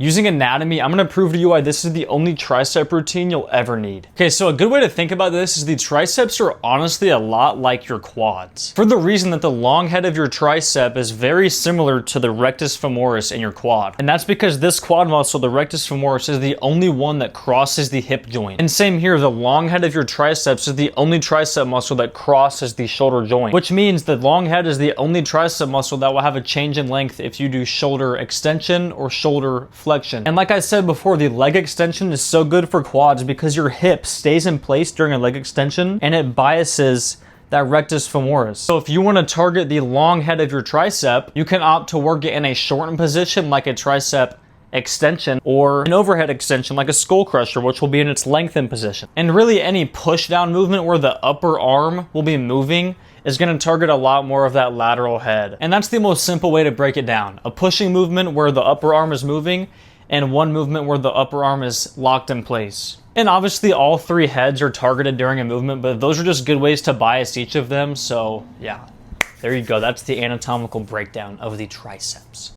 Using anatomy, I'm gonna prove to you why this is the only tricep routine you'll ever need. Okay, so a good way to think about this is the triceps are honestly a lot like your quads. For the reason that the long head of your tricep is very similar to the rectus femoris in your quad. And that's because this quad muscle, the rectus femoris, is the only one that crosses the hip joint. And same here, the long head of your triceps is the only tricep muscle that crosses the shoulder joint, which means the long head is the only tricep muscle that will have a change in length if you do shoulder extension or shoulder flexion. And like I said before, the leg extension is so good for quads because your hip stays in place during a leg extension and it biases that rectus femoris. So if you want to target the long head of your tricep, you can opt to work it in a shortened position like a tricep extension or an overhead extension like a skull crusher, which will be in its lengthened position. And really any push down movement where the upper arm will be moving is going to target a lot more of that lateral head. And that's the most simple way to break it down. A pushing movement where the upper arm is moving and one movement where the upper arm is locked in place. And obviously all three heads are targeted during a movement, but those are just good ways to bias each of them. So yeah, there you go. That's the anatomical breakdown of the triceps.